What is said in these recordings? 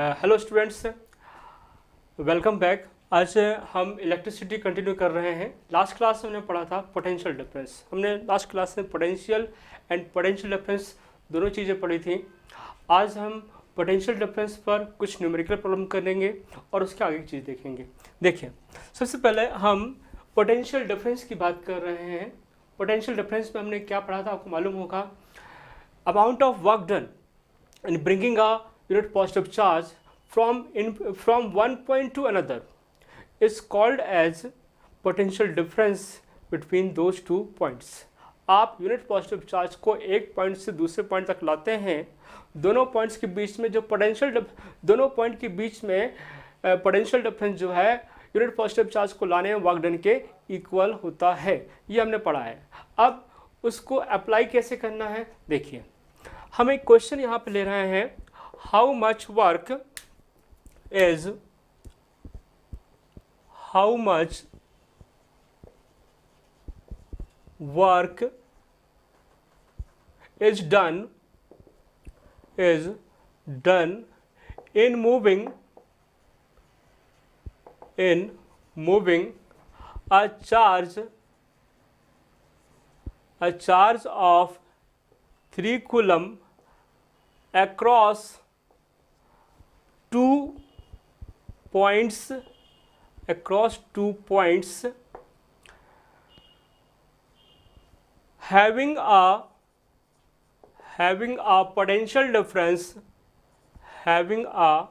Hello students, welcome back. आज हम electricity continue कर रहे हैं। लास्ट क्लास में हमने पढ़ा था पोटेंशियल डिफरेंस। हमने लास्ट क्लास में पोटेंशियल एंड पोटेंशियल डिफरेंस दोनों चीज़ें पढ़ी थी। आज हम पोटेंशियल डिफरेंस पर कुछ न्यूमेरिकल प्रॉब्लम करेंगे और उसके आगे की चीज़ देखेंगे। देखिए, सबसे पहले हम पोटेंशियल डिफरेंस की बात कर रहे हैं। पोटेंशियल डिफरेंस में हमने क्या पढ़ा था, आपको मालूम होगा। Amount of work done in bringing a unit positive charge from one point to another is called as potential difference between those two points. आप यूनिट पॉजिटिव चार्ज को एक पॉइंट से दूसरे पॉइंट तक लाते हैं। दोनों पॉइंट्स के बीच में जो दोनों पॉइंट के बीच में पोटेंशियल डिफरेंस जो है यूनिट पॉजिटिव चार्ज को लाने में वर्क डन के इक्वल होता है। ये हमने पढ़ा है। अब उसको अप्लाई कैसे करना है, देखिए। हम एक क्वेश्चन यहाँ पे ले रहे हैं, how much work is done in moving a charge of 3 coulomb across 2 points having a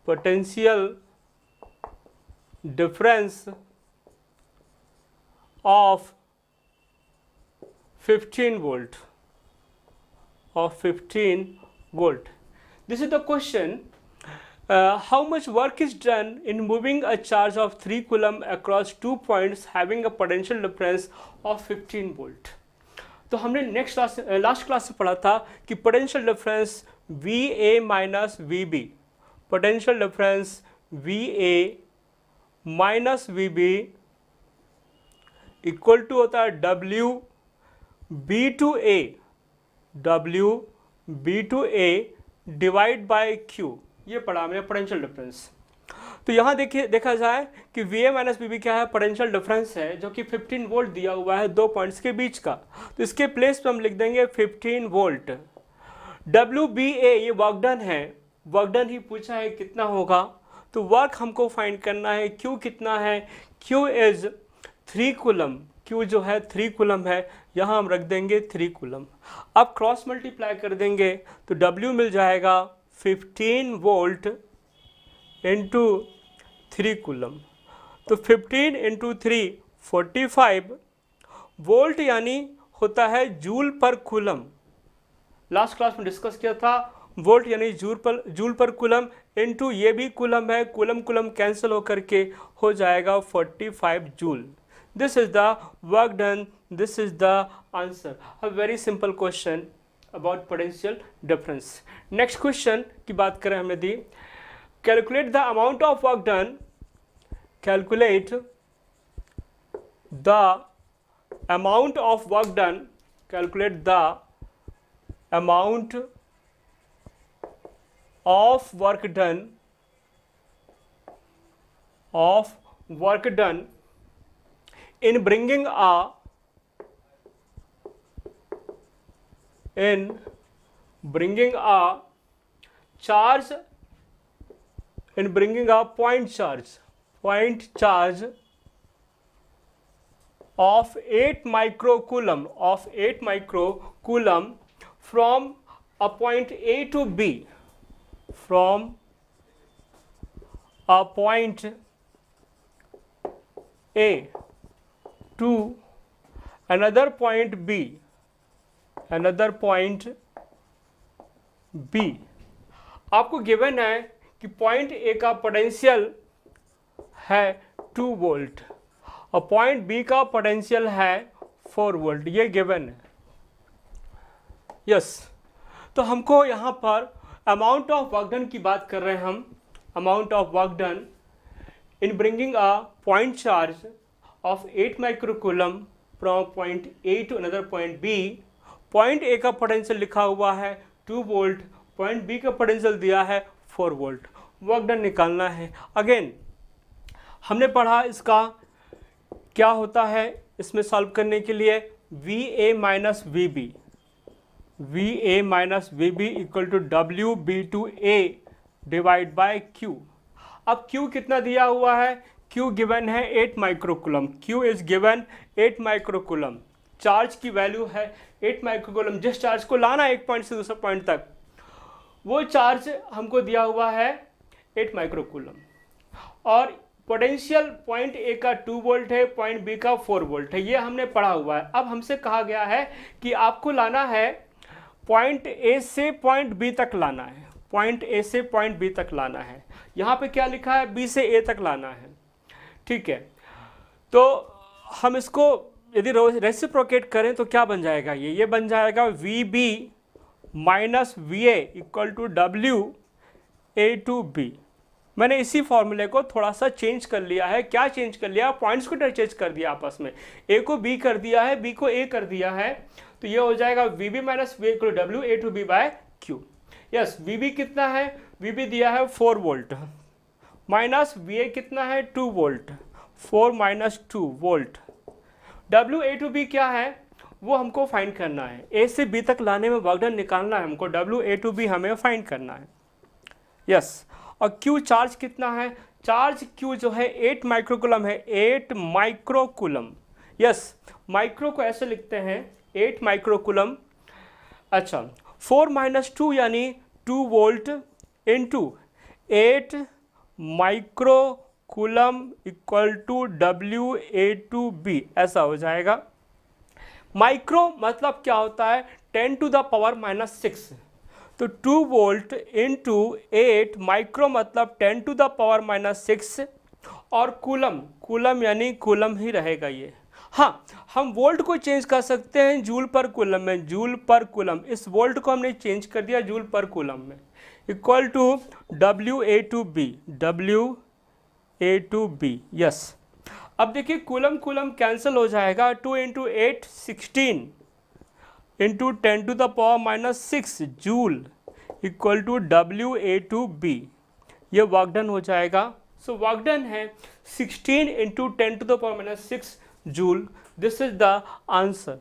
potential difference of 15 volt. This is the question. How much work is done in moving a charge of 3 coulomb across 2 points having a potential difference of 15 volt? तो हमने last class में पढ़ा था कि potential difference VA minus VB, potential difference VA minus VB equal to होता है WB/A divide by Q। ये पढ़ा हमने पोटेंशियल डिफरेंस। तो यहाँ देखा जाए कि VA माइनस VB क्या है, पोटेंशियल डिफरेंस है जो कि 15 वोल्ट दिया हुआ है दो पॉइंट्स के बीच का। तो इसके प्लेस पे हम लिख देंगे 15 वोल्ट। WBA ये वर्क डन है, वर्क डन ही पूछा है कितना होगा, तो वर्क हमको फाइंड करना है। Q कितना है, Q इज 3 कूलम। Q जो है 3 कूलम है, यहाँ हम रख देंगे 3 कूलम। अब क्रॉस मल्टीप्लाई कर देंगे तो W मिल जाएगा 15 वोल्ट इंटू 3 कूलम। तो 15 इंटू 3 45 वोल्ट यानी होता है जूल पर कूलम। लास्ट क्लास में डिस्कस किया था, वोल्ट यानी जूल पर कूलम इंटू ये भी कूलम है, कूलम कैंसिल होकर के हो जाएगा 45 joule. This is the work done. This is the answer. A very simple question about potential difference. Next question की बात करें हमने दी, calculate the amount of work done. Calculate the amount of work done. Calculate the amount of work done in bringing a point charge of 8 microcoulomb from a point A to B, from a point A to another point B, आपको given है कि point A का potential है 2 volt और point B का potential है 4 volt. ये given है। यस, तो हमको यहाँ पर अमाउंट ऑफ वर्क डन की बात कर रहे हैं हम। Amount of work done in bringing a point charge of 8 microcoulomb from point A to another point B। Point A का पोटेंशियल लिखा हुआ है 2 वोल्ट, पॉइंट बी का पोटेंशियल दिया है 4 वोल्ट। वर्क डन निकालना है। अगेन हमने पढ़ा इसका क्या होता है इसमें सॉल्व करने के लिए, V A minus V B, V A minus V B equal to W B to A divide by Q. अब क्यू कितना दिया हुआ है, क्यू गिवन है 8 microcoulomb, Q is given 8 microcoulomb, charge की वैल्यू है 8 माइक्रोकूलम। जिस चार्ज को लाना एक पॉइंट से दूसरे पॉइंट तक, वो चार्ज हमको दिया हुआ है 8 माइक्रोकूलम, और पोटेंशियल पॉइंट ए का 2 वोल्ट है, पॉइंट बी का 4 वोल्ट है, ये हमने पढ़ा हुआ है। अब हमसे कहा गया है कि आपको लाना है पॉइंट ए से पॉइंट बी तक लाना है, पॉइंट ए से पॉइंट बी तक लाना है। यहाँ पे क्या लिखा है, बी से ए तक लाना है, ठीक है। तो हम इसको यदि रेसिप्रोकेट करें तो क्या बन जाएगा, ये बन जाएगा V B minus V A equal to W A to B. मैंने इसी फॉर्मूले को थोड़ा सा चेंज कर लिया है। क्या चेंज कर लिया, पॉइंट्स को इंटरचेंज कर दिया आपस में, ए को बी कर दिया है, बी को ए कर दिया है, तो ये हो जाएगा V B minus V equal to W A to B by Q. Yes, V B कितना है, वी बी दिया है 4 वोल्ट माइनस वी ए कितना है 2 volt, 4 minus 2 volt. W A to B क्या है वो हमको फाइंड करना है, ए से बी तक लाने में वर्क डन निकालना है हमको, डब्ल्यू ए टू बी हमें फाइंड करना है। यस, और क्यू चार्ज कितना है, चार्ज क्यू जो है 8 माइक्रोकूलम है, 8 माइक्रोकूलम। यस, माइक्रो को ऐसे लिखते हैं 8 माइक्रोकूलम। अच्छा, 4 माइनस 2 यानी 2 volt into 8 microcoulomb equal to W A to B, ऐसा हो जाएगा। माइक्रो मतलब क्या होता है, 10 टू द पावर माइनस 6, तो 2 वोल्ट इंटू 8 माइक्रो मतलब 10 टू द पावर माइनस 6, और कूलम, कूलम यानी कूलम ही रहेगा ये। हाँ, हम वोल्ट को चेंज कर सकते हैं जूल पर कूलम में, जूल पर कूलम, इस वोल्ट को हमने चेंज कर दिया जूल पर कूलम में, equal to W A to B, W A to B. Yes, अब देखिए कूलम कूलम कैंसिल हो जाएगा, 2 into 8 16 into 10 to the power minus 6 joule equal to W A to B, ये वर्क डन हो जाएगा। So work done है 16 into 10 to the power minus 6 joule. This is the answer,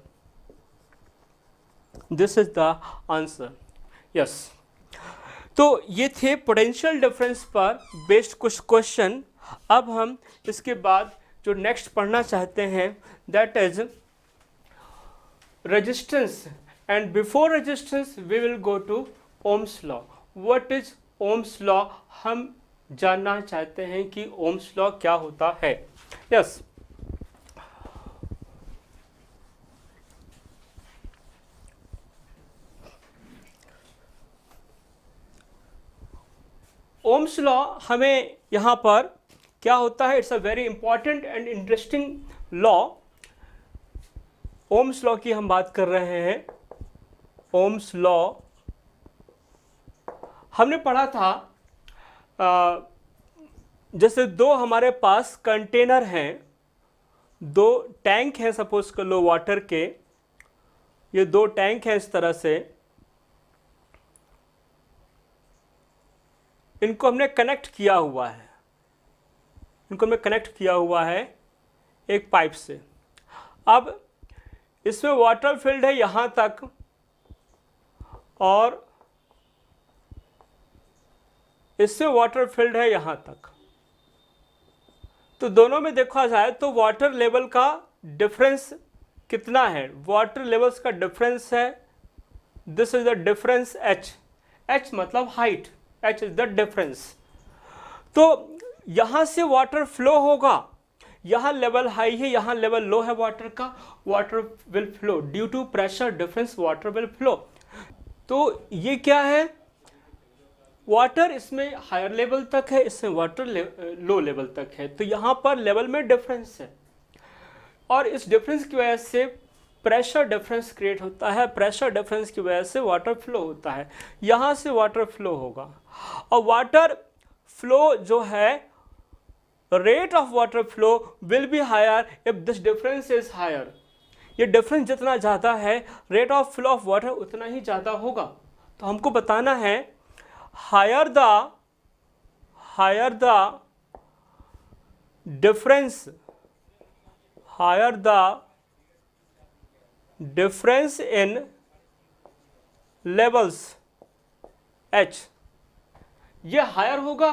this is the answer. Yes, तो ये थे potential difference पर based कुछ question. अब हम इसके बाद जो नेक्स्ट पढ़ना चाहते हैं that is resistance, and before resistance we will go to Ohm's law. What is Ohm's law, हम जानना चाहते हैं कि ओम्स लॉ क्या होता है। यस, ओम्स लॉ हमें यहाँ पर क्या होता है, it's a very important and interesting law. Ohm's law की हम बात कर रहे हैं। ओम्स लॉ हमने पढ़ा था, जैसे दो हमारे पास कंटेनर हैं, दो टैंक हैं, सपोज कर लो वाटर के, ये दो टैंक हैं इस तरह से, इनको हमने कनेक्ट किया हुआ है, इनको हमने कनेक्ट किया हुआ है एक पाइप से। अब इसमें वाटर फिल्ड है यहाँ तक और इससे वाटर फिल्ड है यहाँ तक, तो दोनों में देखा जाए तो वाटर लेवल का डिफरेंस कितना है, वाटर लेवल्स का डिफरेंस है, this is the difference h, h मतलब height, h is the difference. तो यहाँ से वाटर फ्लो होगा, यहाँ लेवल हाई है, यहाँ लेवल लो है वाटर का, water will flow due to pressure difference, water will flow. तो ये क्या है, वाटर इसमें हायर लेवल तक है, इसमें वाटर लो लेवल तक है, तो यहाँ पर लेवल में डिफरेंस है, और इस डिफरेंस की वजह से प्रेशर डिफरेंस क्रिएट होता है, प्रेशर डिफरेंस की वजह से वाटर फ्लो होता है, यहाँ से वाटर फ्लो होगा, और वाटर फ्लो जो है, rate of water flow will be higher if this difference is higher. ये डिफरेंस जितना ज़्यादा है, rate of flow of water उतना ही ज़्यादा होगा। तो हमको बताना है higher the difference in levels H, ये हायर होगा,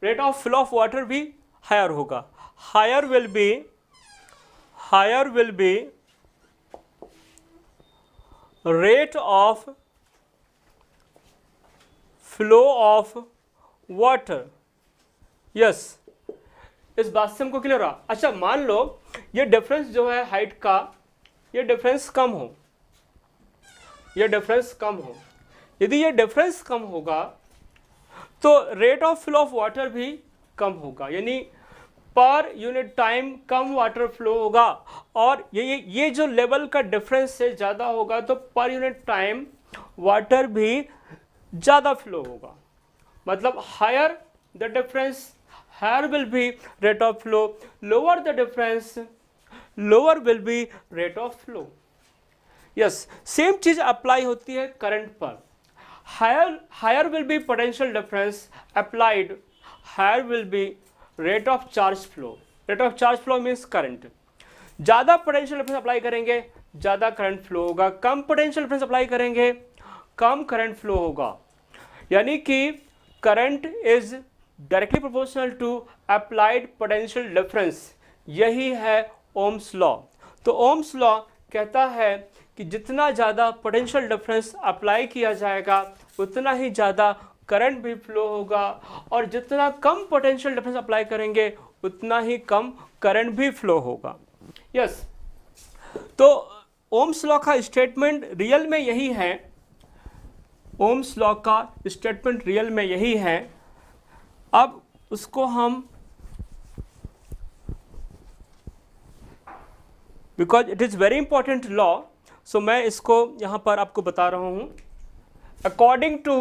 rate of flow of water भी हायर होगा. Higher will be rate of flow of water. Yes, इस बात से हमको क्लियर रहा. अच्छा, मान लो ये डिफरेंस जो है हाइट का, ये डिफरेंस कम हो, यदि ये डिफरेंस कम होगा तो rate of flow of water भी कम होगा, यानी पर यूनिट टाइम कम वाटर फ्लो होगा. और ये जो लेवल का डिफरेंस से ज़्यादा होगा तो पर यूनिट टाइम वाटर भी ज़्यादा फ्लो होगा. मतलब higher the difference, higher will be rate of flow, lower the difference, lower will be rate of flow. Yes, same चीज अप्लाई होती है करंट पर. Higher will be potential difference applied, higher will be rate of charge flow. Rate of charge flow means current. ज़्यादा potential difference apply करेंगे ज़्यादा current flow होगा, कम potential difference apply करेंगे कम current flow होगा. यानी कि current is directly proportional to applied potential difference. यही है ओम्स लॉ. तो ओम्स लॉ कहता है कि जितना ज़्यादा पोटेंशियल डिफरेंस अप्लाई किया जाएगा उतना ही ज़्यादा करंट भी फ्लो होगा, और जितना कम पोटेंशियल डिफरेंस अप्लाई करेंगे उतना ही कम करंट भी फ्लो होगा. यस, तो ओम्स लॉ का स्टेटमेंट रियल में यही है. ओम्स लॉ का स्टेटमेंट रियल में यही है. अब उसको हम, because it is very important law, so मैं इसको यहाँ पर आपको बता रहा हूँ. According to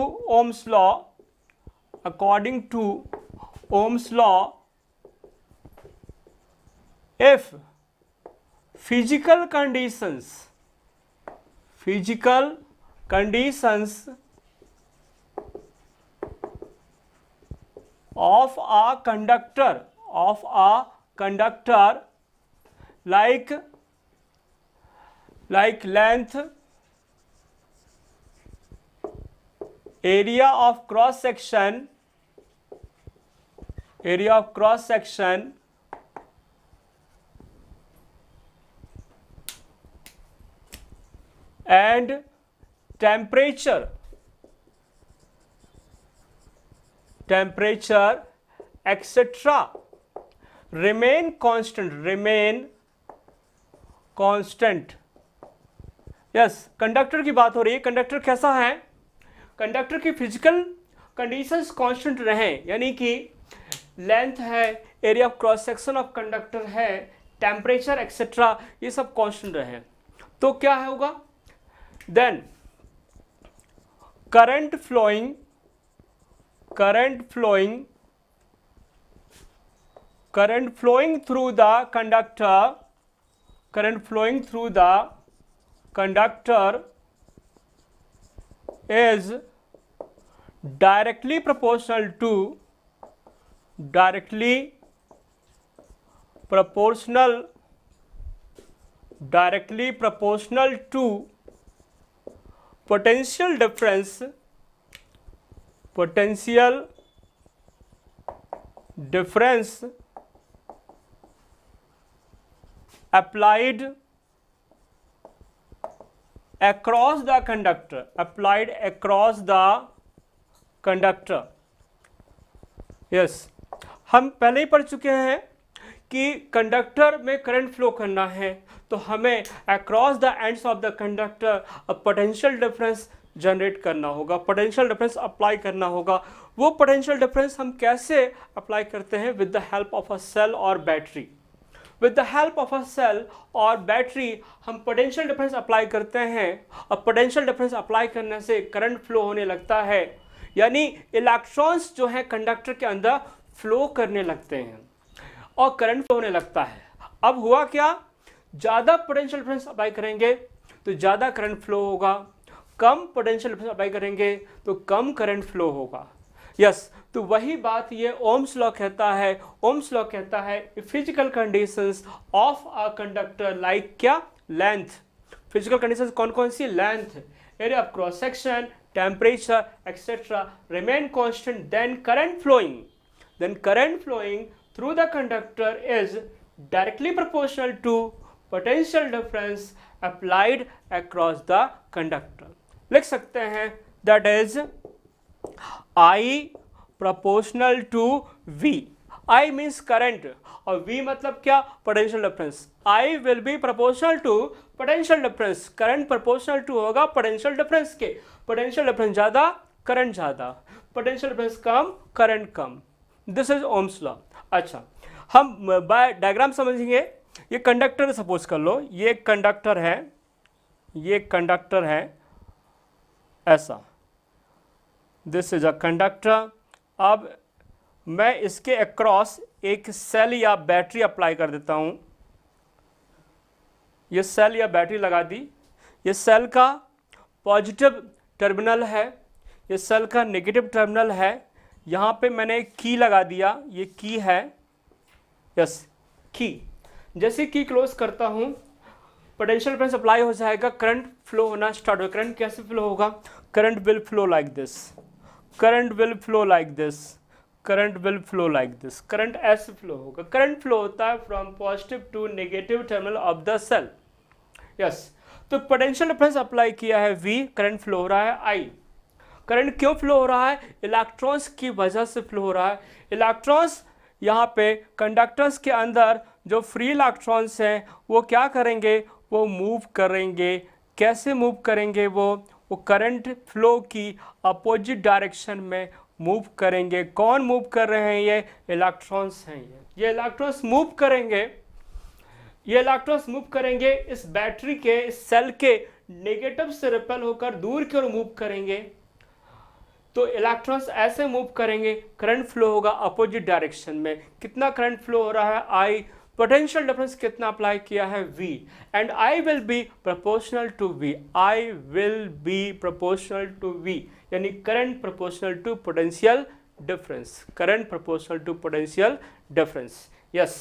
Ohm's law, if physical conditions of a conductor like length, area of cross section and temperature etc. remain constant. Yes, conductor की बात हो रही है. कंडक्टर कैसा है? कंडक्टर की फिजिकल कंडीशंस कांस्टेंट रहें, यानी कि लेंथ है, area of cross section of conductor है, टेम्परेचर एक्सेट्रा, ये सब कांस्टेंट रहे तो क्या होगा? Then current flowing through the conductor is directly proportional to potential difference applied across the conductor. Yes, हम पहले ही पढ़ चुके हैं कि कंडक्टर में करंट फ्लो करना है तो हमें across the ends of the conductor potential difference generate करना होगा, पोटेंशियल डिफरेंस अप्लाई करना होगा. वो पोटेंशियल डिफरेंस हम कैसे अप्लाई करते हैं? With the help of a cell और battery. With the help of a cell और बैटरी हम पोटेंशियल डिफरेंस अप्लाई करते हैं, और पोटेंशियल डिफरेंस अप्लाई करने से करंट फ्लो होने लगता है, यानी इलेक्ट्रॉन्स जो है कंडक्टर के अंदर फ्लो करने लगते हैं और करंट फ्लो होने लगता है. अब हुआ क्या? ज़्यादा पोटेंशियल डिफरेंस अप्लाई करेंगे तो ज़्यादा करंट फ्लो होगा, कम पोटेंशियल डिफरेंस अप्लाई करेंगे तो कम करंट फ्लो होगा. यस तो वही बात ये ओम्स लॉ कहता है। ओम्स लॉ कहता है physical conditions of a conductor like क्या, लेंथ। फिजिकल कंडीशंस कौन कौन सी, length, area of cross section, temperature etcetera remain constant, then current flowing through the conductor is directly proportional to potential difference applied across the conductor. लिख सकते हैं that is I proportional to V। I means current और V मतलब क्या, potential difference। I will be proportional to potential difference। current proportional to होगा potential difference के। potential difference ज़्यादा, current ज़्यादा, potential difference come, current come. This is Ohm's law। अच्छा, हम bye diagram समझेंगे। ये कंडक्टर सपोज कर लो, ये कंडक्टर है, ये कंडक्टर है ऐसा, दिस इज अ कंडक्टर। अब मैं इसके अक्रॉस एक सेल या बैटरी अप्लाई कर देता हूं। ये सेल या बैटरी लगा दी। ये सेल का पॉजिटिव टर्मिनल है, ये सेल का नेगेटिव टर्मिनल है। यहाँ पे मैंने की लगा दिया, ये की है, यस की। जैसे की क्लोज करता हूँ पोटेंशियल डिफरेंस अप्लाई हो जाएगा, करंट फ्लो होना स्टार्ट हो। करंट कैसे फ्लो होगा, current will flow like this, current will flow like this, current will flow like this. Current ऐसे फ्लो होगा। करंट फ्लो होता है from positive to negative terminal of the cell. Yes तो potential difference apply किया है V, current flow हो रहा है I। करंट क्यों फ्लो हो रहा है, इलेक्ट्रॉन्स की वजह से फ्लो हो रहा है। इलेक्ट्रॉन्स यहाँ पे कंडक्टर्स के अंदर जो फ्री इलेक्ट्रॉन्स हैं वो क्या करेंगे, वो मूव करेंगे। कैसे मूव करेंगे, वो करंट फ्लो की अपोजिट डायरेक्शन में मूव करेंगे। कौन मूव कर रहे हैं, ये इलेक्ट्रॉन्स हैं। ये इलेक्ट्रॉन्स मूव करेंगे, ये इलेक्ट्रॉन्स मूव करेंगे इस बैटरी के, इस सेल के नेगेटिव से रिपेल होकर दूर की ओर मूव करेंगे। तो इलेक्ट्रॉन्स ऐसे मूव करेंगे, करंट फ्लो होगा अपोजिट डायरेक्शन में। कितना करंट फ्लो हो रहा है, I। पोटेंशियल डिफरेंस कितना अप्लाई किया है, V, and I will be proportional to V। I will be proportional to V, यानी current proportional to potential difference, current proportional to potential difference. Yes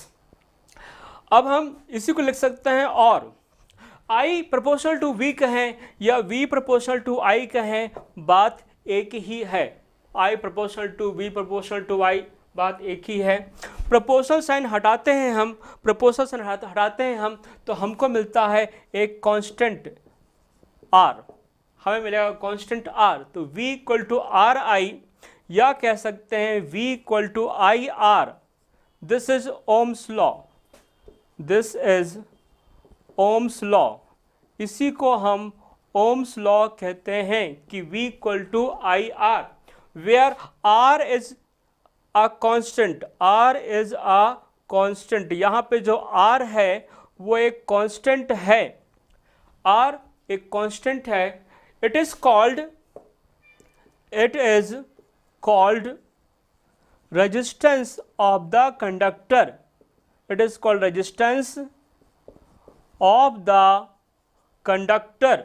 अब हम इसी को लिख सकते हैं, और I प्रोपोर्शनल टू V कहें या V प्रोपोर्शनल टू I कहें, बात एक ही है। I proportional to V proportional to I, बात एक ही है। प्रोपोर्शनल साइन हटाते हैं हम, प्रोपोर्शनल साइन हटाते हैं हम, तो हमको मिलता है एक कांस्टेंट R। हमें मिलेगा कांस्टेंट R। तो V equal to R I, या कह सकते हैं V equal to I R. This is Ohm's law, this is Ohm's law. इसी को हम ओम्स लॉ कहते हैं कि V equal to I R, where R is a constant, R is a constant. यहाँ पे जो R है वो एक कांस्टेंट है, R एक कांस्टेंट है। It is called resistance of the conductor. It is called resistance of the conductor.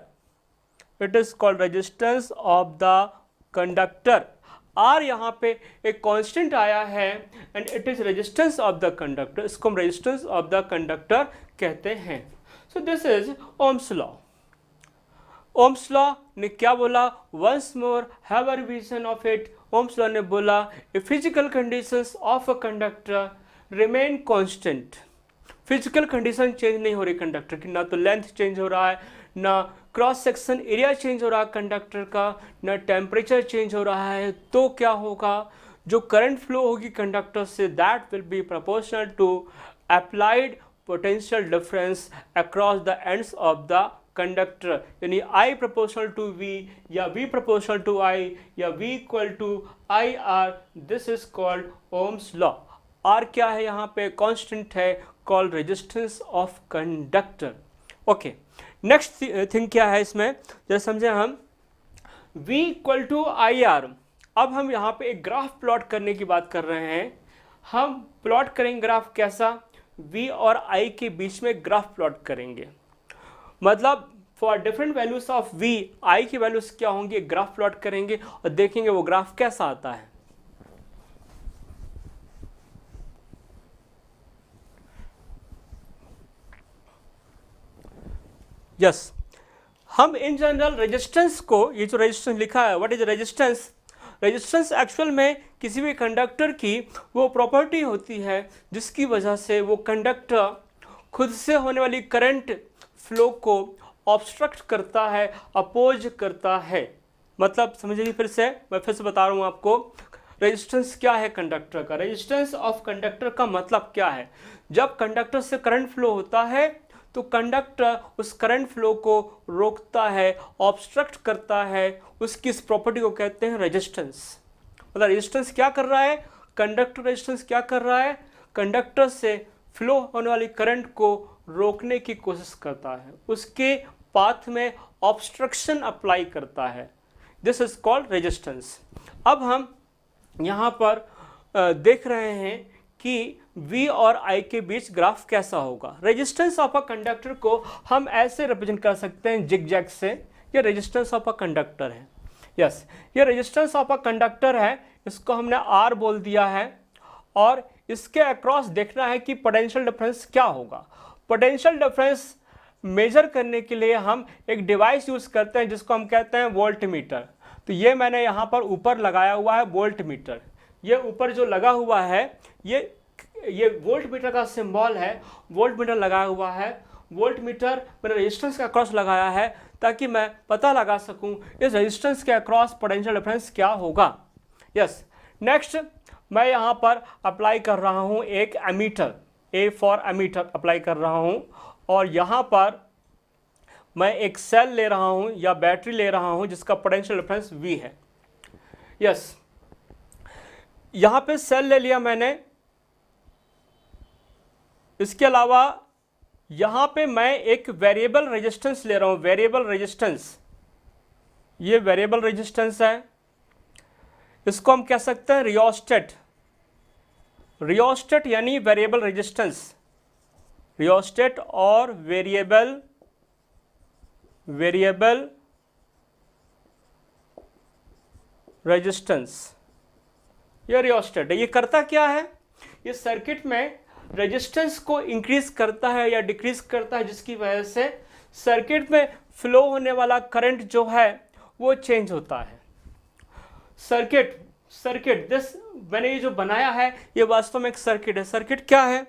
It is called resistance of the conductor. R यहाँ पे एक कांस्टेंट आया है and it is resistance of the conductor. इसको हम resistance of the conductor कहते हैं। So this is Ohm's law. Ohm's law ने क्या बोला, once more have a revision of it. Ohm's law ने बोला a physical conditions of a conductor remain constant. Physical condition change नहीं हो रही कंडक्टर की, ना तो लेंथ चेंज हो रहा है, ना क्रॉस सेक्शन एरिया चेंज हो रहा है कंडक्टर का, ना टेम्परेचर चेंज हो रहा है। तो क्या होगा, जो करंट फ्लो होगी कंडक्टर से, that will be proportional to applied potential difference across the ends of the conductor. यानी I प्रोपोर्शनल टू V या V प्रोपोर्शनल टू I या V equal to I R. This is called Ohm's law. R क्या है यहाँ पे, constant है, called resistance of conductor. Okay, next thing क्या है इसमें, जैसे समझे हम V equal to I R. अब हम यहाँ पे एक ग्राफ प्लॉट करने की बात कर रहे हैं। हम प्लॉट करेंगे ग्राफ कैसा, V और I के बीच में ग्राफ प्लॉट करेंगे। मतलब for different values of V, I की वैल्यूज क्या होंगी, ग्राफ प्लॉट करेंगे और देखेंगे वो ग्राफ कैसा आता है। यस, हम इन जनरल रेजिस्टेंस को, ये जो रेजिस्टेंस लिखा है, what is resistance, resistance actual में किसी भी कंडक्टर की वो प्रॉपर्टी होती है जिसकी वजह से वो कंडक्टर खुद से होने वाली करंट फ्लो को ऑब्स्ट्रक्ट करता है, अपोज करता है। मतलब समझिए फिर से, मैं फिर से बता रहा हूँ आपको, रेजिस्टेंस क्या है कंडक्टर का, रेजिस्टेंस ऑफ कंडक्टर का मतलब क्या है। जब कंडक्टर से करंट फ्लो होता है तो कंडक्टर उस करंट फ्लो को रोकता है, ऑब्स्ट्रक्ट करता है, उसकी इस प्रॉपर्टी को कहते हैं रेजिस्टेंस। मतलब रेजिस्टेंस क्या कर रहा है, कंडक्टर रेजिस्टेंस क्या कर रहा है, कंडक्टर से फ्लो होने वाली करंट को रोकने की कोशिश करता है, उसके पाथ में ऑब्स्ट्रक्शन अप्लाई करता है। This is called resistance. अब हम यहाँ पर देख रहे हैं कि V और I के बीच ग्राफ कैसा होगा। रेजिस्टेंस ऑफ अ कंडक्टर को हम ऐसे रिप्रेजेंट कर सकते हैं जिगजैग से, ये रेजिस्टेंस ऑफ अ कंडक्टर है। यस, ये रेजिस्टेंस ऑफ अ कंडक्टर है, इसको हमने R बोल दिया है, और इसके अक्रॉस देखना है कि पोटेंशियल डिफरेंस क्या होगा। पोटेंशियल डिफरेंस मेजर करने के लिए हम एक डिवाइस यूज करते हैं जिसको हम कहते हैं वोल्ट मीटर। तो ये मैंने यहाँ पर ऊपर लगाया हुआ है वोल्ट मीटर, ये ऊपर जो लगा हुआ है ये वोल्ट मीटर का सिंबल है, वोल्ट मीटर लगाया हुआ है। वोल्ट मीटर मैंने रेजिस्टेंस के अक्रॉस लगाया है ताकि मैं पता लगा सकूं इस रेजिस्टेंस के अक्रॉस पोटेंशियल डिफरेंस क्या होगा। यस, नेक्स्ट मैं यहाँ पर अप्लाई कर रहा हूँ एक ammeter, A for ammeter apply कर रहा हूँ, और यहाँ पर मैं एक सेल ले रहा हूँ या बैटरी ले रहा हूँ जिसका पोटेंशियल डिफरेंस V है। यस, यहाँ पे सेल ले लिया मैंने। इसके अलावा यहाँ पे मैं एक वेरिएबल रेजिस्टेंस ले रहा हूँ, वेरिएबल रेजिस्टेंस, ये वेरिएबल रेजिस्टेंस है, इसको हम कह सकते हैं रियोस्टेट। रियोस्टेट यानी वेरिएबल रेजिस्टेंस, रियोस्टेट और वेरिएबल रेजिस्टेंस, ये रियोस्टेट है। ये करता क्या है, ये सर्किट में रेजिस्टेंस को इंक्रीज करता है या डिक्रीज करता है, जिसकी वजह से सर्किट में फ्लो होने वाला करंट जो है वो चेंज होता है। सर्किट दिस मैंने ये जो बनाया है ये वास्तव में एक सर्किट है। सर्किट क्या है,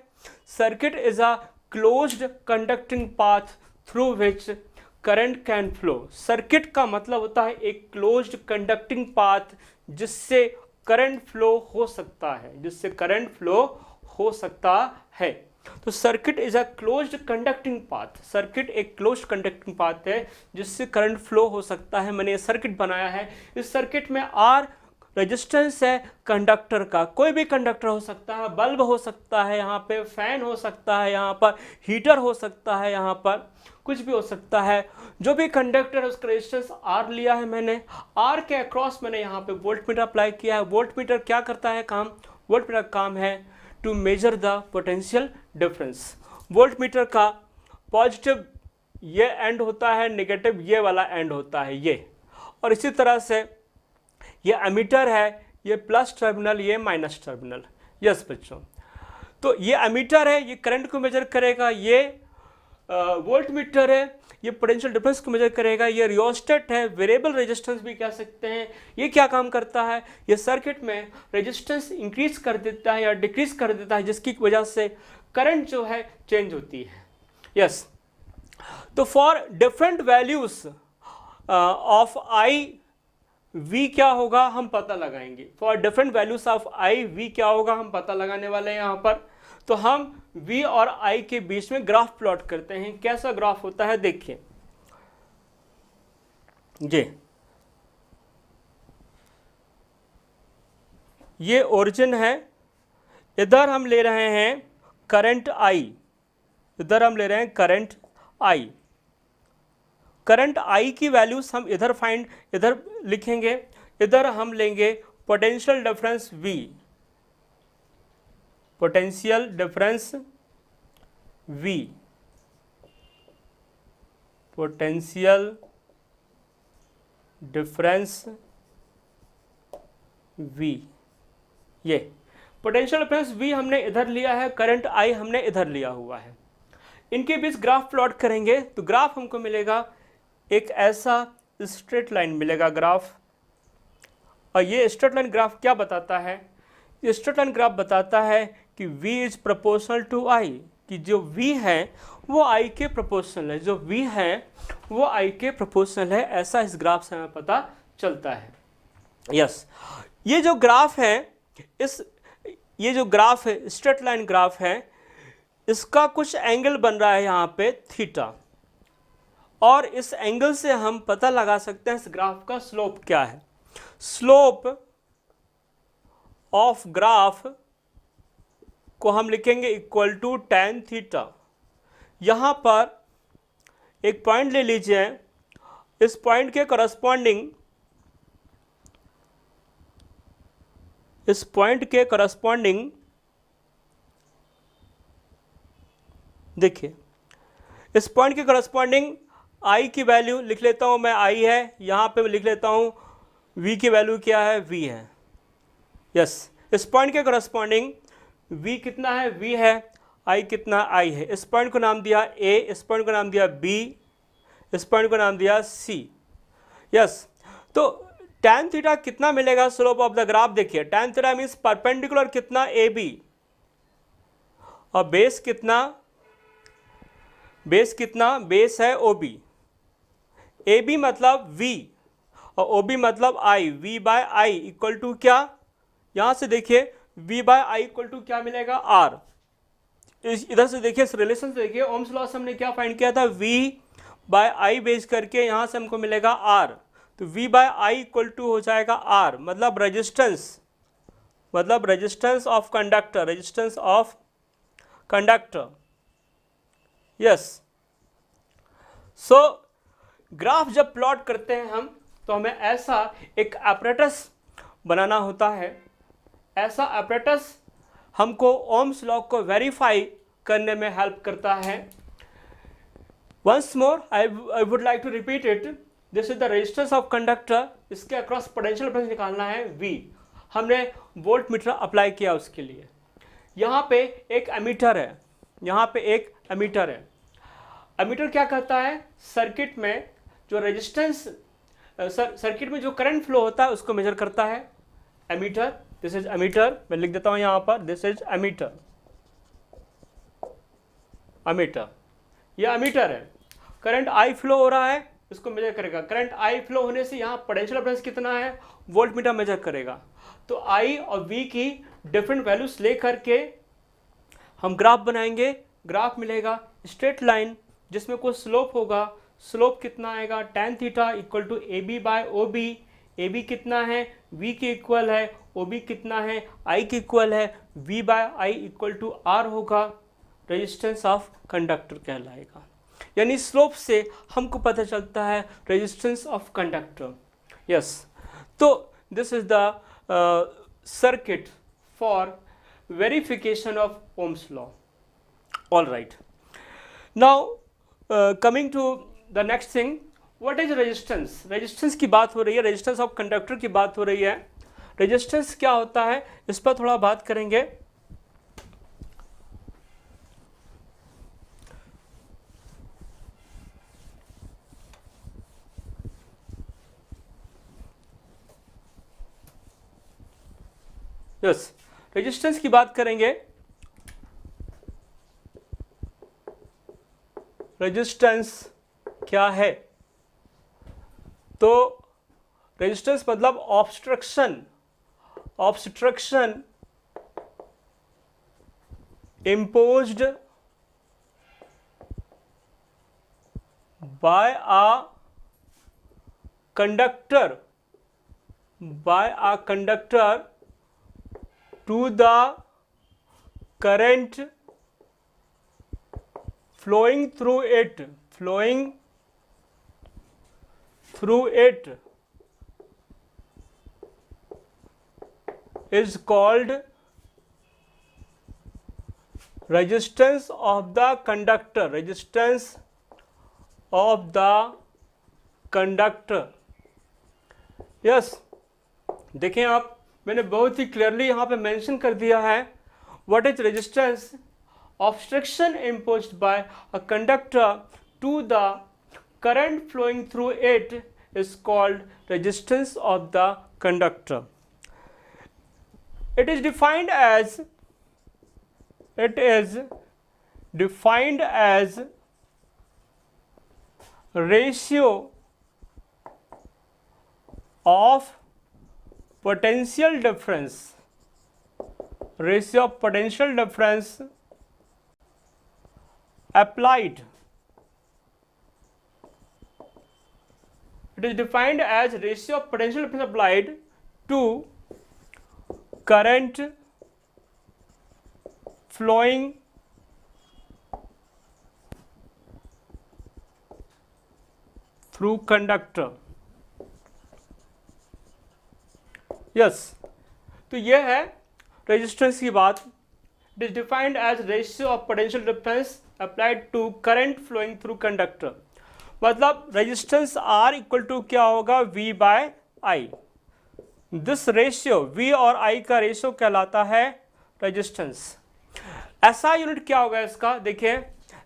circuit is a closed conducting path through which current can flow. Circuit का मतलब होता है एक क्लोज्ड कंडक्टिंग पाथ जिससे करंट फ्लो हो सकता है, जिससे करंट फ्लो हो सकता है। तो circuit is a closed conducting path, circuit एक क्लोज्ड कंडक्टिंग पाथ है जिससे करंट फ्लो हो सकता है। मैंने ये सर्किट बनाया है। इस सर्किट में R रेजिस्टेंस है कंडक्टर का, कोई भी कंडक्टर हो सकता है, बल्ब हो सकता है, यहाँ पे फैन हो सकता है, यहाँ पर हीटर हो सकता है, यहाँ पर कुछ भी हो सकता है। जो भी कंडक्टर है उसका रेजिस्टेंस R लिया है मैंने। R के अक्रॉस मैंने यहाँ पे वोल्ट मीटर अप्लाई किया है। वोल्ट मीटर क्या करता है काम, वोल्ट मीटर का काम है to measure the potential difference. Voltmeter का पॉजिटिव ये एंड होता है, नेगेटिव ये वाला एंड होता है ये, और इसी तरह से ये एमीटर है, ये प्लस टर्मिनल, ये माइनस टर्मिनल। यस बच्चों, तो ये एमीटर है, ये करंट को मेजर करेगा, ये वोल्ट मीटर है, ये पोटेंशियल डिफरेंस को मेजर करेगा, ये रियोस्टेट है, वेरिएबल रेजिस्टेंस भी कह सकते हैं। ये क्या काम करता है, ये सर्किट में रेजिस्टेंस इंक्रीज कर देता है या डिक्रीज कर देता है, जिसकी वजह से करंट जो है चेंज होती है। यस, तो for different values of I V क्या होगा हम पता लगाएंगे। For different values of I V क्या होगा हम पता लगाने वाले हैं यहाँ पर। तो हम V और I के बीच में ग्राफ प्लॉट करते हैं। कैसा ग्राफ होता है देखिए, ये ओरिजिन है, इधर हम ले रहे हैं करंट I, इधर हम ले रहे हैं करंट I। करंट I की वैल्यूज हम इधर लिखेंगे, इधर हम लेंगे potential difference V, potential difference V, potential difference V, ये पोटेंशियल डिफरेंस V हमने इधर लिया है, करंट I हमने इधर लिया हुआ है। इनके बीच ग्राफ प्लॉट करेंगे तो ग्राफ हमको मिलेगा एक ऐसा स्ट्रेट लाइन मिलेगा ग्राफ। और ये स्ट्रेट लाइन ग्राफ क्या बताता है? ये स्ट्रेट लाइन ग्राफ बताता है कि v is proportional to i, कि जो v है वो i के प्रोपोर्शनल है, जो v है वो i के प्रोपोर्शनल है, ऐसा इस ग्राफ से हमें पता चलता है। यस, ये जो ग्राफ है ये जो ग्राफ है स्ट्रेट लाइन ग्राफ है, इसका कुछ एंगल बन रहा है यहाँ पे थीटा, और इस एंगल से हम पता लगा सकते हैं इस ग्राफ का स्लोप क्या है। स्लोप ऑफ ग्राफ को हम लिखेंगे इक्वल टू tan थीटा। यहाँ पर एक पॉइंट ले लीजिए, इस पॉइंट के करस्पॉन्डिंग देखिए, इस पॉइंट के करस्पॉन्डिंग i की वैल्यू लिख लेता हूं मैं, i है, यहाँ पे मैं लिख लेता हूं v की वैल्यू क्या है, v है। यस, इस पॉइंट के करस्पॉन्डिंग v कितना है, v है, i कितना, i है। इस पॉइंट को नाम दिया a, इस पॉइंट को नाम दिया b, इस पॉइंट को नाम दिया c। यस, तो tan थीटा कितना मिलेगा स्लोप ऑफ द ग्राफ? देखिए, tan थीटा मीन्स परपेंडिकुलर कितना, ab, और बेस कितना, बेस है OB। AB मतलब V और OB मतलब I, V by I equal to क्या, यहाँ से देखिए V by I equal to क्या मिलेगा, R। इधर से देखिए, इस रिलेशन से देखिए, ओम्स लॉ से हमने क्या फाइंड किया था, V बाय I बेस करके यहाँ से हमको मिलेगा R। तो V by I equal to हो जाएगा R, मतलब resistance of conductor. Yes, so graph जब प्लॉट करते हैं हम, तो हमें ऐसा एक apparatus बनाना होता है। ऐसा apparatus हमको ओम्स लॉ को वेरीफाई करने में हेल्प करता है। Once more I would like to repeat it, this is the resistance of conductor, इसके अक्रॉस पोटेंशियल डिफरेंस निकालना है V। हमने वोल्ट मीटर अप्लाई किया उसके लिए। यहाँ पे एक एमीटर है, एमीटर क्या करता है, सर्किट में जो रेजिस्टेंस, सर्किट में जो करंट फ्लो होता है उसको मेजर करता है एमीटर। दिस इज एमीटर, मैं लिख देता हूं यहां पर, दिस इज एमीटर, ये एमीटर है। करंट I फ्लो हो रहा है, इसको मेजर करेगा। करंट I फ्लो होने से यहाँ पोटेंशियल डिफरेंस कितना है, वोल्ट मीटर मेजर करेगा। तो I और V की डिफरेंट वैल्यूज ले करके हम ग्राफ बनाएंगे। ग्राफ मिलेगा स्ट्रेट लाइन जिसमें कोई स्लोप होगा। स्लोप कितना आएगा, tan theta equal to AB by OB। AB कितना है, V के इक्वल है, OB कितना है, I के इक्वल है, V by I equal to R होगा, रेजिस्टेंस ऑफ कंडक्टर कहलाएगा। यानी स्लोप से हमको पता चलता है रेजिस्टेंस ऑफ कंडक्टर। यस, तो this is the circuit for verification of Ohm's law. All right, now coming to the next thing, what is resistance? Resistance की बात हो रही है, रेजिस्टेंस ऑफ कंडक्टर की बात हो रही है। रेजिस्टेंस क्या होता है, इस पर थोड़ा बात करेंगे। यस, रेजिस्टेंस की बात करेंगे। रेजिस्टेंस क्या है? तो रेजिस्टेंस मतलब obstruction imposed by a conductor to the current flowing through it is called resistance of the conductor. Yes, देखें आप, मैंने बहुत ही क्लियरली यहाँ पे मेंशन कर दिया है what is resistance obstruction imposed by a conductor to the current flowing through it is called resistance of the conductor. It is defined as ratio of potential difference applied. It is defined as ratio of potential difference applied to current flowing through conductor. Yes तो यह है resistance की बात. It is defined as ratio of potential difference applied to current flowing through conductor. मतलब resistance R equal to क्या होगा, V by I. This ratio V और I का रेशियो कहलाता है रेजिस्टेंस. SI यूनिट क्या होगा इसका, देखिए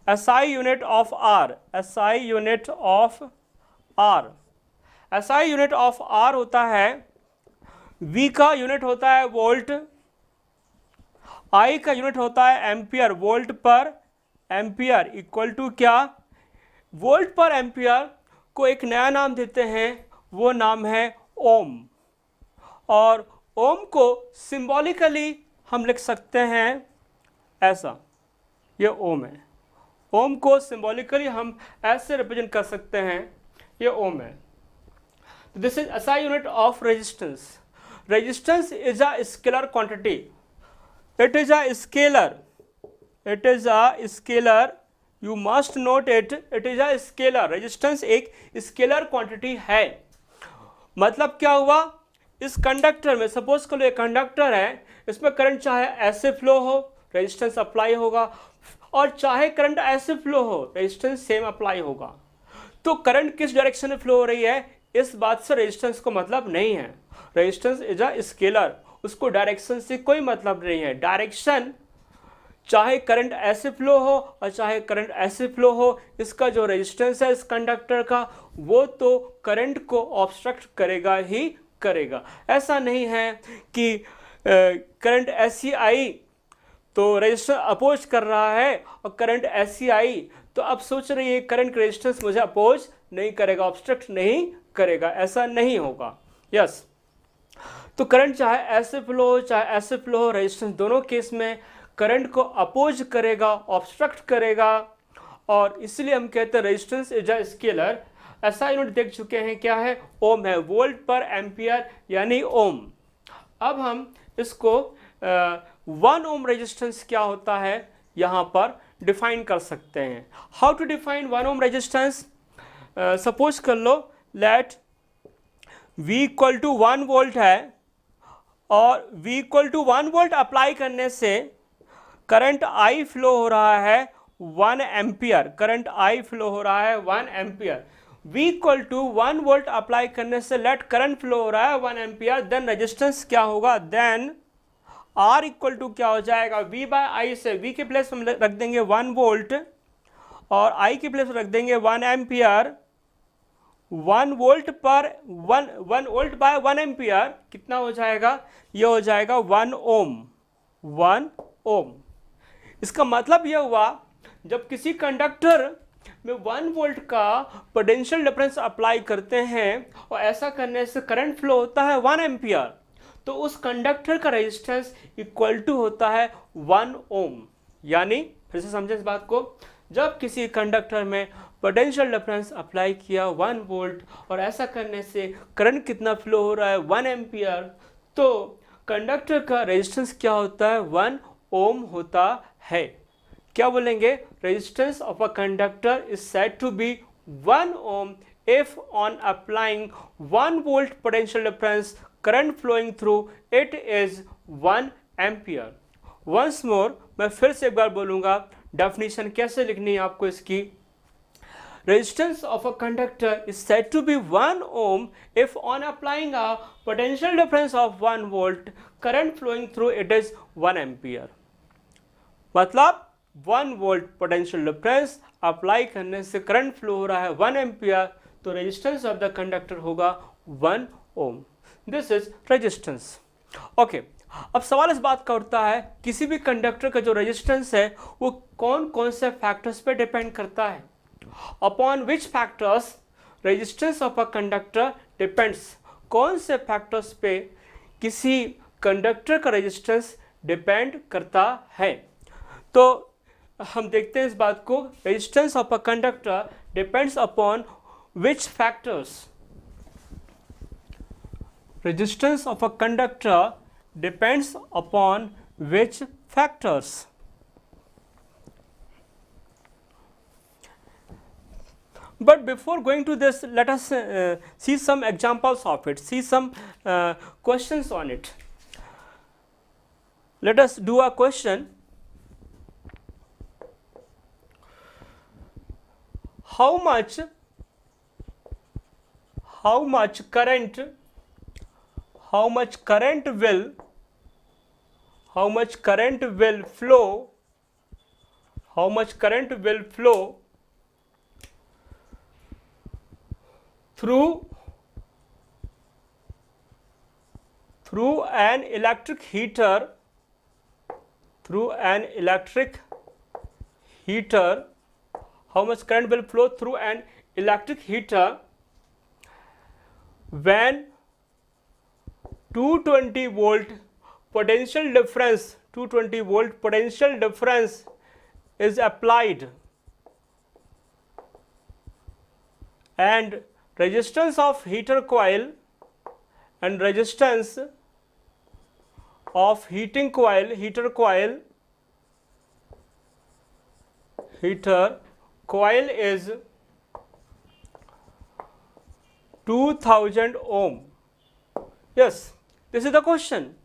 SI unit of R, SI unit of R होता है, V का यूनिट होता है वोल्ट, I का यूनिट होता है एम्पियर, वोल्ट पर एम्पियर इक्वल टू क्या, वोल्ट पर एम्पियर को एक नया नाम देते हैं, वो नाम है ओम. और ओम को सिंबॉलिकली हम लिख सकते हैं ऐसा, ये ओम है. ओम को सिंबॉलिकली हम ऐसे रिप्रेजेंट कर सकते हैं, ये ओम है. This is SI unit of resistance. Resistance is a scalar quantity. It is a scalar. You must note it. It is a scalar. Resistance एक scalar quantity है. मतलब क्या हुआ, इस कंडक्टर में सपोज करो एक कंडक्टर है, इसमें करंट चाहे ऐसे फ्लो हो, रेजिस्टेंस अप्लाई होगा, और चाहे करंट ऐसे फ्लो हो, रेजिस्टेंस सेम अप्लाई होगा. तो करंट किस डायरेक्शन में फ्लो हो रही है, इस बात से रेजिस्टेंस को मतलब नहीं है. रेजिस्टेंस इज अ स्केलर, उसको डायरेक्शन से कोई मतलब नहीं है. डायरेक्शन चाहे करंट ऐसे फ्लो हो और चाहे करंट ऐसे फ्लो हो, इसका जो रेजिस्टेंस है इस कंडक्टर का, वो तो करंट को ऑब्स्ट्रक्ट करेगा ही करेगा. ऐसा नहीं है कि करंट ऐसी आई तो रेजिस्टेंस अपोज कर रहा है, और करंट ऐसी आई तो अब सोच रही है करंट रेजिस्टेंस मुझे अपोज नहीं करेगा, ऑब्स्ट्रक्ट नहीं करेगा. ऐसा नहीं होगा. यस तो करंट चाहे ऐसे फ्लो हो चाहे ऐसे फ्लो हो, रेजिस्टेंस दोनों केस में करंट को अपोज करेगा, ऑब्स्ट्रक्ट करेगा. और इसलिए हम कहते हैं रेजिस्टेंस इज अ स्केलर. ऐसा यूनिट देख चुके हैं, क्या है, ओम है, वोल्ट पर एम्पियर यानी ओम. अब हम इसको 1 ओम रेजिस्टेंस क्या होता है यहाँ पर डिफाइन कर सकते हैं. How to define 1 ohm resistance. Suppose कर लो let V equal to 1 volt है, और V equal to 1 volt apply करने से करंट I फ्लो हो रहा है 1 एम्पियर. करंट I फ्लो हो रहा है 1 ampere. V equal to 1 volt apply करने से लेट करंट फ्लो हो रहा है 1 एम्पियर. देन रेजिस्टेंस क्या होगा, देन R इक्वल टू क्या हो जाएगा, V बाय आई से V के प्लेस हम रख देंगे 1 वोल्ट और I के प्लेस रख देंगे 1 एम्पियर. 1 वोल्ट पर 1 वोल्ट बाय 1 एम्पियर कितना हो जाएगा, ये हो जाएगा 1 ओम. 1 ओम. इसका मतलब यह हुआ, जब किसी कंडक्टर में 1 वोल्ट का पोटेंशियल डिफरेंस अप्लाई करते हैं और ऐसा करने से करंट फ्लो होता है 1 एम्पियर, तो उस कंडक्टर का रेजिस्टेंस इक्वल टू होता है 1 ओम. यानी फिर से समझे इस बात को, जब किसी कंडक्टर में पोटेंशियल डिफरेंस अप्लाई किया 1 वोल्ट और ऐसा करने से करंट कितना फ्लो हो रहा है 1 एम्पियर, तो कंडक्टर का रेजिस्टेंस क्या होता है, 1 ओम होता है. क्या बोलेंगे, resistance of a conductor is said to be 1 ohm if on applying 1 volt potential difference current flowing through it is 1 ampere. once more मैं फिर से एक बार बोलूँगा, डेफिनेशन कैसे लिखनी है आपको इसकी. Resistance of a conductor is said to be 1 ohm if on applying a potential difference of 1 volt current flowing through it is 1 ampere. मतलब 1 वोल्ट पोटेंशियल डिफरेंस अप्लाई करने से करंट फ्लो हो रहा है 1 एम्पियर, तो रेजिस्टेंस ऑफ द कंडक्टर होगा 1 ohm. This is resistance. Okay, अब सवाल इस बात का उठता है किसी भी कंडक्टर का जो रेजिस्टेंस है वो कौन कौन से फैक्टर्स पे डिपेंड करता है। Upon which factors resistance of a conductor depends. कौन से फैक्टर्स पे किसी कंडक्टर का रेजिस्टेंस डिपेंड करता है। तो हम देखते हैं इस बात को, resistance of a conductor depends upon which factors. Resistance of a conductor depends upon which factors? But before going to this, let us see some examples of it, see some questions on it. Let us do a question. How much current will flow through an electric heater how much current will flow through an electric heater when 220 volt potential difference is applied and resistance of heater coil and resistance of heater coil is 2000 ohm. Yes, this is the question.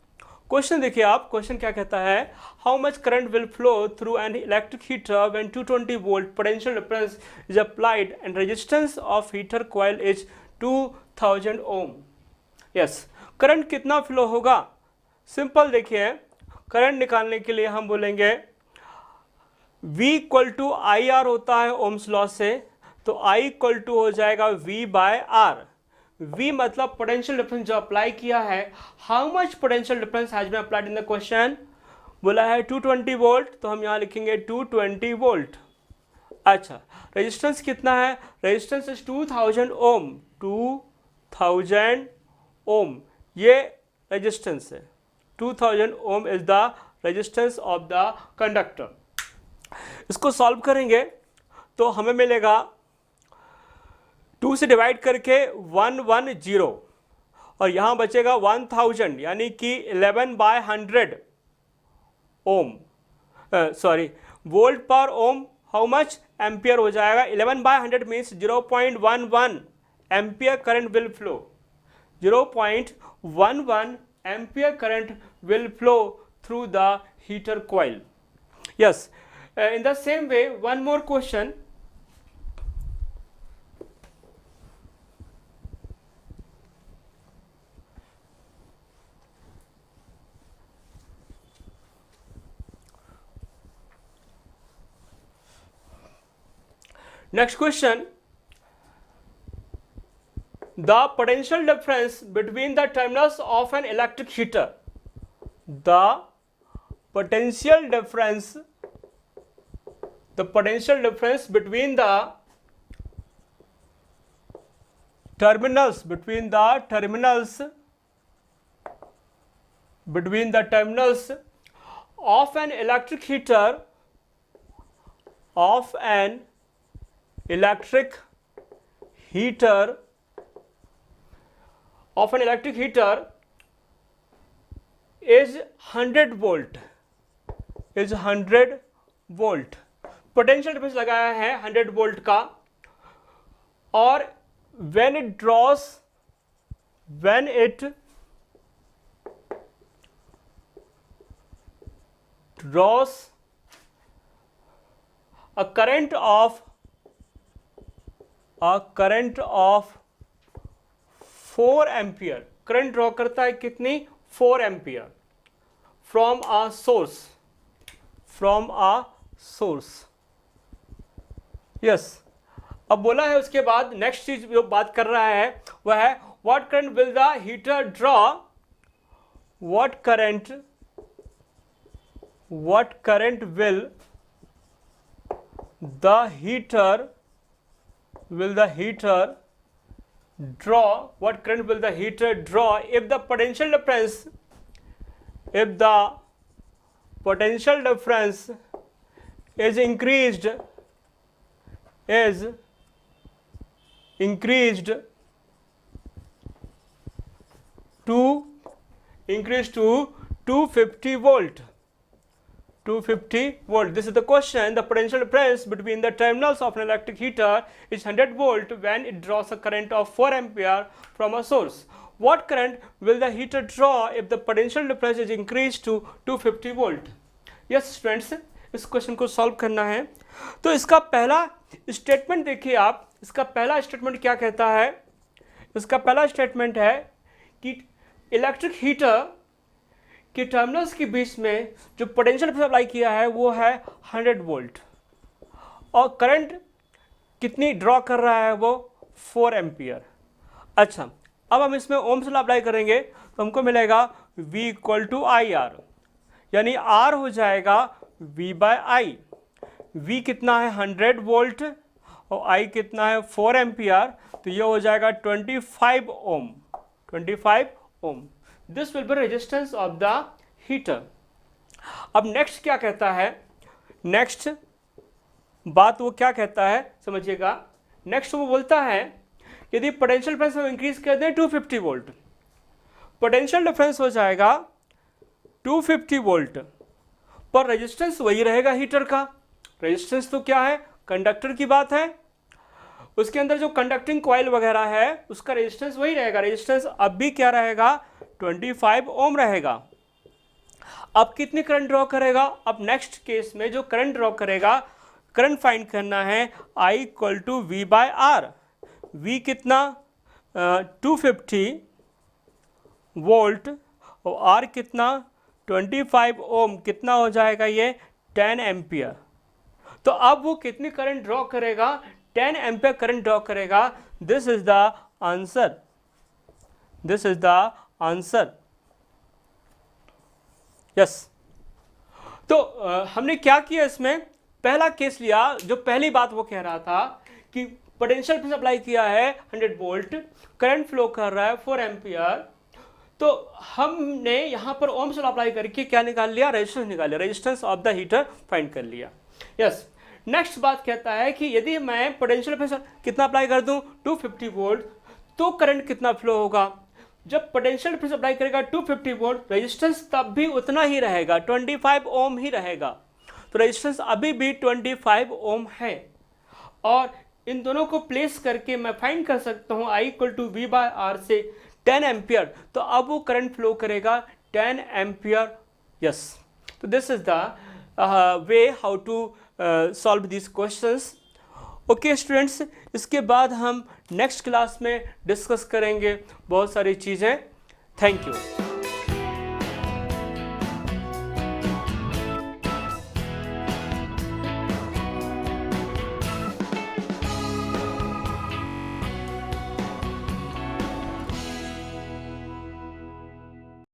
Question देखिए आप, question क्या कहता है, how much current will flow through an electric heater when 220 volt potential difference is applied and resistance of heater coil is 2000 ohm. Yes, current कितना flow होगा। Simple देखिए, current निकालने के लिए हम बोलेंगे V equal to I R होता है ओम्स लॉ से, तो I इक्वल टू हो जाएगा V बाय आर। V मतलब पोटेंशियल डिफरेंस जो अप्लाई किया है, how much potential difference has been applied in the question, बोला है 220 वोल्ट, तो हम यहाँ लिखेंगे 220 वोल्ट। अच्छा, रेजिस्टेंस कितना है, रेजिस्टेंस इज 2000 ओम, 2000 ओम ये रेजिस्टेंस है, 2000 ohm is the resistance of the conductor. इसको सॉल्व करेंगे तो हमें मिलेगा 2 से डिवाइड करके 110 और यहाँ बचेगा 1000 यानी कि 11 बाय 100 ओम, सॉरी वोल्ट पर ओम, हाउ मच एम्पियर हो जाएगा, 11 by 100 means 0.11 ampere current will flow, 0.11 ampere current will flow through the heater coil. Yes, in the same way, one more question. Next question, the potential difference between the terminals of an electric heater, the potential difference between the terminals of an electric heater is 100 volt. Potential difference लगाया है 100 volt का, और when it draws a current of 4 ampere, current draw करता है कितनी, 4 ampere from a source. Yes, अब बोला है उसके बाद नेक्स्ट चीज जो बात कर रहा है वह है what current will the heater draw, what current will the heater draw, what current will the heater draw if the potential difference is increased to 250 volt. 250 volt. This is the question. The potential difference between the terminals of an electric heater is 100 volt when it draws a current of 4 ampere from a source. What current will the heater draw if the potential difference is increased to 250 volt? Yes students, इस question को solve करना है। तो इसका पहला statement देखिए आप, इसका पहला स्टेटमेंट क्या कहता है? इसका पहला स्टेटमेंट है कि इलेक्ट्रिक हीटर के टर्मिनल्स के बीच में जो पोटेंशियल अप्लाई किया है वो है 100 वोल्ट और करंट कितनी ड्रॉ कर रहा है वो 4 एम्पियर। अच्छा, अब हम इसमें ओम्स लॉ अप्लाई करेंगे तो हमको मिलेगा V = IR, यानी R हो जाएगा V/I। V कितना है 100 वोल्ट और I कितना है 4 एम्पियर, तो ये हो जाएगा 25 ohm. 25 ohm. This will be resistance of the heater. अब नेक्स्ट क्या कहता है? नेक्स्ट बात वो क्या कहता है समझिएगा। नेक्स्ट वो बोलता है यदि पोटेंशियल डिफरेंस हम इंक्रीज कर दें 250 वोल्ट, पोटेंशियल डिफरेंस हो जाएगा 250 वोल्ट, पर रेजिस्टेंस वही रहेगा हीटर का। रेजिस्टेंस तो क्या है? कंडक्टर की बात है, उसके अंदर जो कंडक्टिंग कॉइल वगैरह है उसका रेजिस्टेंस वही रहेगा। रेजिस्टेंस अब भी क्या रहेगा? 25 ओम रहेगा। अब कितनी करंट ड्रॉ करेगा? अब नेक्स्ट केस में जो करंट ड्रॉ करेगा, करंट फाइंड करना है I = V/R। V कितना? 250 वोल्ट और R कितना? 25 ओम। कितना हो जाएगा ये? 10 एम्पियर। तो अब वो कितनी करंट ड्रॉ करेगा? 10 एम्पियर करंट ड्रॉ करेगा। This is the answer. This is the answer. Yes, तो हमने क्या किया इसमें? पहला केस लिया, जो पहली बात वो कह रहा था कि पोटेंशियल डिफरेंस अप्लाई किया है 100 वोल्ट, करंट फ्लो कर रहा है 4 एम्पियर, तो हमने यहाँ पर ओम्स लॉ अप्लाई करके क्या निकाल लिया? रेजिस्टेंस निकाल लिया, resistance of the heater find कर लिया। यस, नेक्स्ट बात कहता है कि यदि मैं पोटेंशियल डिफरेंस कितना अप्लाई कर दूं 250 वोल्ट, तो करंट कितना फ्लो होगा? जब पोटेंशियल डिफरेंस अप्लाई करेगा 250 वोल्ट, रेजिस्टेंस तब भी उतना ही रहेगा, 25 ओम ही रहेगा। तो रेजिस्टेंस अभी भी 25 ओम है और इन दोनों को प्लेस करके मैं फाइंड कर सकता हूँ I = V/R से 10 एम्पियर। तो अब वो करंट फ्लो करेगा 10 एम्पियर। यस, तो this is the way how to solve this questions. Okay students, इसके बाद हम नेक्स्ट क्लास में डिस्कस करेंगे बहुत सारी चीज़ें। Thank you.